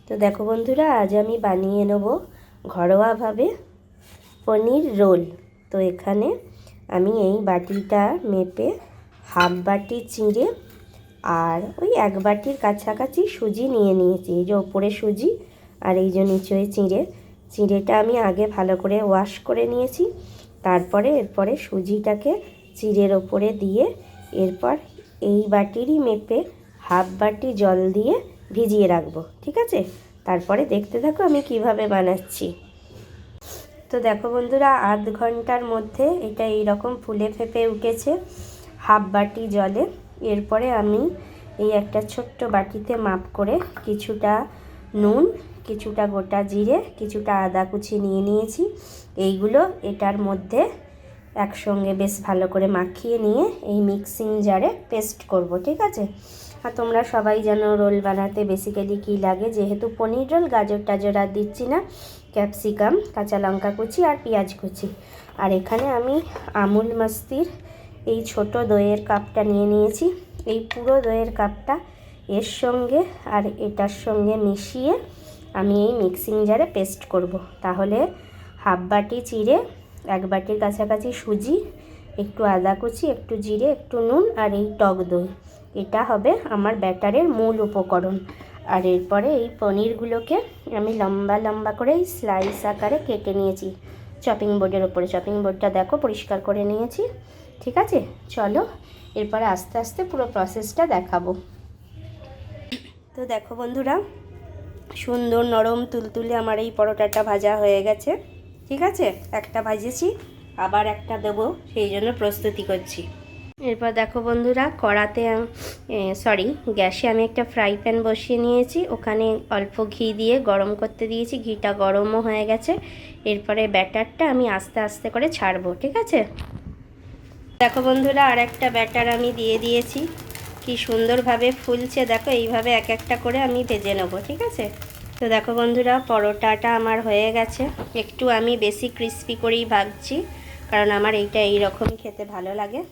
তো দেখো বন্ধুরা, আজ আমি বানিয়ে নেব ঘরোয়াভাবে পনির রোল। তো এখানে আমি এই বাটিটা মেপে হাফ বাটি চিঁড়ে আর ওই এক বাটির কাছাকাছি সুজি নিয়ে নিয়েছি। এই যে ওপরে সুজি আর এই যে নিচে চিঁড়েটা আমি আগে ভালো করে ওয়াশ করে নিয়েছি। এরপরে সুজিটাকে চিঁড়ের ওপরে দিয়ে এরপর এই বাটিরই মেপে হাফ বাটি জল দিয়ে ভিজিয়ে রাখবো, ঠিক আছে? তারপরে দেখতে থাকো আমি কিভাবে বানাচ্ছি। তো দেখো বন্ধুরা, আধ ঘন্টার মধ্যে এটা এইরকম ফুলে ফেপে উঠেছে হাফ বাটি জলে। এরপরে আমি এই একটা ছোট্ট বাটিতে মাপ করে কিছুটা নুন, কিছুটা গোটা জিরে, কিছুটা আদা কুচি নিয়ে নিয়েছি। এইগুলো এটার মধ্যে একসঙ্গে বেশ ভালো করে মাখিয়ে নিয়ে এই মিক্সিং জারে পেস্ট করব, ঠিক আছে? আর তোমরা সবাই জানো রোল বানাতে বেসিক্যালি কী লাগে। যেহেতু পনির রোল, গাজর টাজর আর দিচ্ছি না, ক্যাপসিকাম, কাঁচা লঙ্কা কুচি আর পেঁয়াজ কুচি। আর এখানে আমি আমুল মাস্তির এই ছোট দইয়ের কাপটা নিয়ে নিয়েছি। এই পুরো দইয়ের কাপটা এর সঙ্গে আর এটার সঙ্গে মিশিয়ে আমি এই মিক্সিং জারে পেস্ট করব। তাহলে হাফ বাটি চিড়ে, এক বাটির কাছাকাছি সুজি, একটু আদা কুচি, একটু জিরে, একটু নুন আর এই টক দই, এটা হবে আমার ব্যাটারের মূল উপকরণ। আর এরপরে এই পনিরগুলোকে আমি লম্বা লম্বা করে এই স্লাইস আকারে কেটে নিয়েছি চপিং বোর্ডের ওপরে। চপিং বোর্ডটা দেখো পরিষ্কার করে নিয়েছি, ঠিক আছে? চলো এরপরে আস্তে আস্তে পুরো প্রসেসটা দেখাবো। তো দেখো বন্ধুরা, সুন্দর নরম তুলতুলে আমার এই পরোটাটা ভাজা হয়ে গেছে, ঠিক আছে? একটা ভাজেছি, আবার একটা দেবো, সেই জন্য প্রস্তুতি করছি। এরপর দেখো বন্ধুরা, গ্যাসে আমি একটা ফ্রাই প্যান বসিয়ে নিয়েছি। ওখানে অল্প ঘি দিয়ে গরম করতে দিয়েছি। ঘিটা গরমও হয়ে গেছে। এরপরে ব্যাটারটা আমি আস্তে আস্তে করে ছাড়বো, ঠিক আছে? দেখো বন্ধুরা, আর একটা ব্যাটার আমি দিয়ে দিয়েছি। কি সুন্দরভাবে ফুলছে দেখো। এইভাবে এক একটা করে আমি ভেজে নেবো, ঠিক আছে? তো দেখো বন্ধুরা, পরোটাটা আমার হয়ে গেছে। একটু আমি বেশি ক্রিস্পি করেই ভাজছি, কারণ আমার এইটা এইরকমই খেতে ভালো লাগে।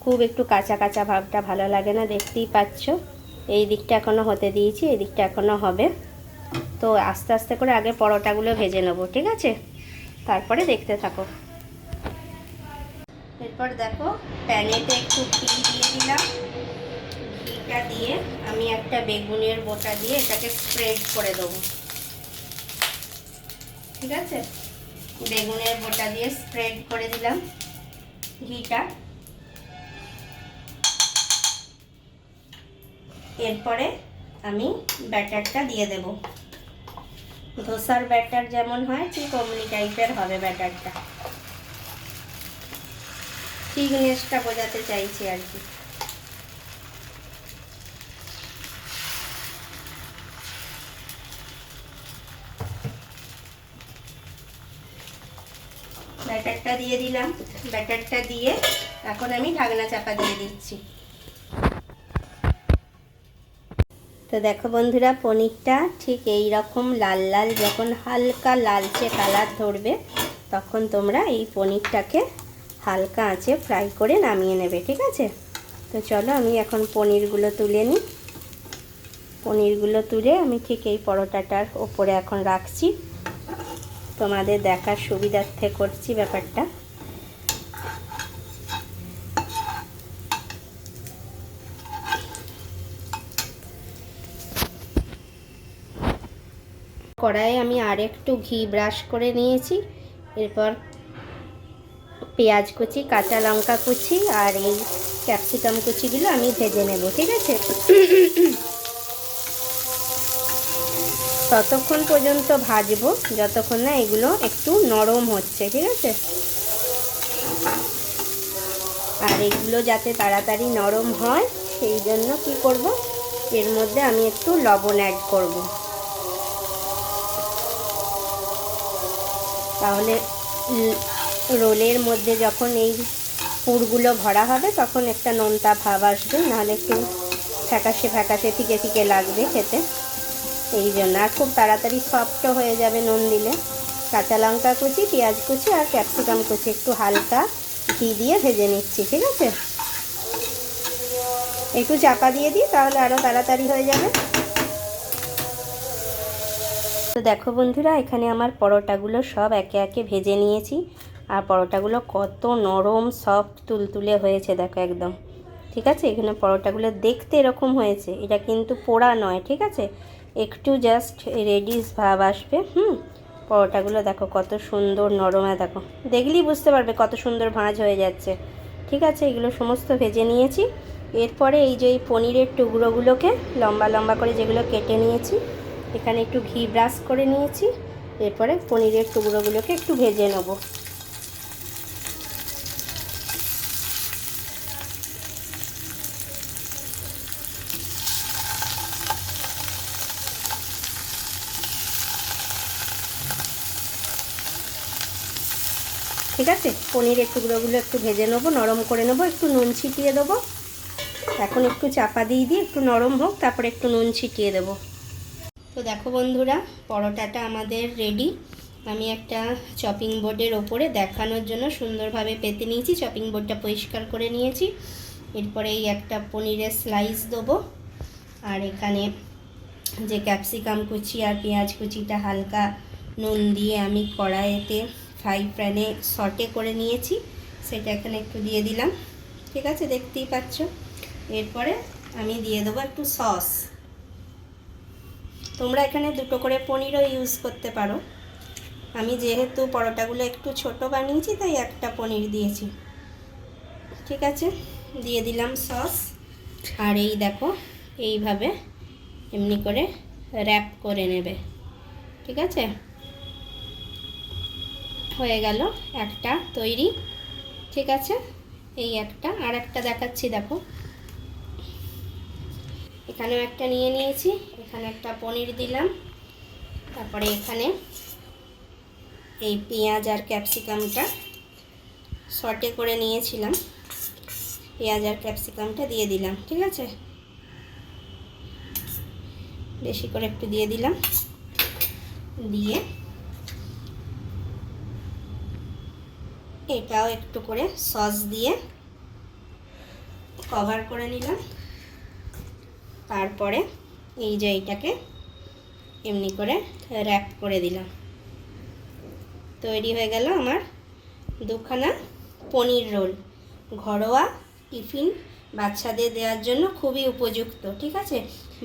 খুব একটু কাঁচা কাঁচা ভাবটা ভালো লাগে না, দেখতেই পাচ্ছ। এই দিকটা এখনও হতে দিয়েছি, এই দিকটা এখনও হবে। তো আস্তে আস্তে করে আগে পরোটাগুলো ভেজে নেবো, ঠিক আছে? তারপরে দেখতে থাকো। এরপর দেখো, প্যানেতে একটু ঘি দিয়ে দিলাম। ঘিটা দিয়ে আমি একটা বেগুনের বোটা দিয়ে এটাকে স্প্রেড করে দেবো, ঠিক আছে? বেগুনের বোটা দিয়ে স্প্রেড করে দিলাম ঘিটা। এরপরে আমি ব্যাটারটা দিয়ে দেব। ধোসার ব্যাটার যেমন হয় ঠিক অমনি টাইপের হবে ব্যাটারটা। থিকনেসটা বোঝাতে চাইছি আর কি। ব্যাটারটা দিয়ে দিলাম। ব্যাটারটা দিয়ে এখন আমি ঢাকনা চাপা দিয়ে দিচ্ছি। তো দেখো বন্ধুরা, পনিরটা ঠিক এই রকম লাল লাল, যখন হালকা লালচে কালার ধরবে তখন তোমরা এই পনিরটাকে হালকা আঁচে ফ্রাই করে নামিয়ে নেবে, ঠিক আছে? তো চলো আমি এখন পনিরগুলো তুলে নিই। পনিরগুলো তুলে আমি ঠিক এই পরোটাটার ওপরে এখন রাখছি। তোমাদের দেখার সুবিধার্থে করছি ব্যাপারটা। কড়াইয়ে আমি আরেকটু ঘি ব্রাশ করে নিয়েছি। এরপর পেঁয়াজ কুচি, কাঁচা লঙ্কা কুচি আর এই ক্যাপসিকাম কুচিগুলো আমি ভেজে নেব, ঠিক আছে? ততক্ষণ পর্যন্ত ভাজবো যতক্ষণ না এগুলো একটু নরম হচ্ছে, ঠিক আছে? আর এগুলো যাতে তাড়াতাড়ি নরম হয় সেই জন্য কি করব, এর মধ্যে আমি একটু লবণ অ্যাড করব। তাহলে রোলের মধ্যে যখন এই পুরগুলো ভরা হবে তখন একটা নোনতা ভাব আসবে, নাহলে একটু ফ্যাকাশে ফ্যাকাশে ফিকে ফিকে লাগবে খেতে। এই জন্য আর খুব তাড়াতাড়ি সফটও হয়ে যাবে নুন দিলে। কাঁচা লঙ্কা কুচি, পেঁয়াজ কুচি আর ক্যাপসিকাম কুচি একটু হালকা ঘি দিয়ে ভেজে নিচ্ছি, ঠিক আছে? একটু চাপা দিয়ে দিই, তাহলে আরও তাড়াতাড়ি হয়ে যাবে। তো দেখো বন্ধুরা, এখানে আমার পরোটাগুলো সব একে একে ভেজে নিয়েছি। আর পরোটাগুলো কত নরম সফট তুলতুলে হয়েছে দেখো একদম। ঠিক আছে, এখানে পরোটাগুলো দেখতে এরকম হয়েছে, এটা কিন্তু পোড়া নয়। ঠিক আছে, একটু জাস্ট রেডিশ ভাব আসবে। পরোটাগুলো দেখো কত সুন্দর নরম। দেখো, দেখলেই বুঝতে পারবে কত সুন্দর ভাঁজ হয়ে যাচ্ছে। ঠিক আছে, এগুলো সমস্ত ভেজে নিয়েছি। এরপরে এই যে এই পনিরের টুকরোগুলোকে লম্বা লম্বা করে যেগুলো কেটে নিয়েছি, এখানে একটু ঘি ব্রাশ করে নিয়েছি। এরপরে পনিরের টুকরোগুলোকে একটু ভেজে নেব। ঠিক আছে, পনিরের টুকরোগুলো একটু ভেজে নেবো, নরম করে নেবো, একটু নুন ছিটিয়ে দেবো। এখন একটু চাপা দিয়ে একটু নরম হোক, তারপরে একটু নুন ছিটিয়ে দেবো। তো দেখো বন্ধুরা, পরোটাটা আমাদের রেডি। আমি একটা চপিং বোর্ডের ওপরে দেখানোর জন্য সুন্দরভাবে পেতে নিয়েছি, চপিং বোর্ডটা পরিষ্কার করে নিয়েছি। এরপরে এই একটা পনিরের স্লাইস দেবো। আর এখানে যে ক্যাপসিকাম কুচি আর পেঁয়াজ কুচিটা হালকা নুন দিয়ে আমি কড়াইতে ফ্রাই প্যানে সটে করে নিয়েছি, সেটা এখানে একটু দিয়ে দিলাম। ঠিক আছে, দেখতেই পাচ্ছ। এরপরে আমি দিয়ে দেবো একটু সস। তোমরা এখানে দুটো করে পনিরও ইউজ করতে পারো। আমি যেহেতু পরোটাগুলো একটু ছোট বানিয়েছি, তাই একটা পনির দিয়েছি। ঠিক আছে, দিয়ে দিলাম সস। আর এই দেখো, এইভাবে এমনি করে র্যাপ করে নেবে। ঠিক আছে, হয়ে গেল একটা তৈরি। ঠিক আছে, এই একটা, আর একটা দেখাচ্ছি। দেখো, এখানেও একটা নিয়ে নিয়েছি, এখানে একটা পনির দিলাম। তারপরে এখানে এই পেঁয়াজ আর ক্যাপসিকামটা সটে করে নিয়েছিলাম, পেঁয়াজ আর ক্যাপসিকামটা দিয়ে দিলাম। ঠিক আছে, বেশি করে একটু দিয়ে দিলাম, দিয়ে এটাও একটু করে সস দিয়ে কভার করে নিলাম। তারপরে এই যে এইটাকে এমনি করে র্যাপ করে দিলাম। তৈরি হয়ে গেল আমার দুখানা পনির রোল। ঘরোয়া টিফিন বাচ্চাদের দেওয়ার জন্য খুবই উপযুক্ত। ঠিক আছে,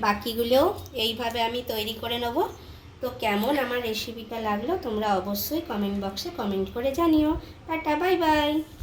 বাকিগুলোও এইভাবে আমি তৈরি করে নেব। তো কেমন আমার রেসিপিটা লাগলো তোমরা অবশ্যই কমেন্ট বক্সে কমেন্ট করে জানিও। Tata, bye bye.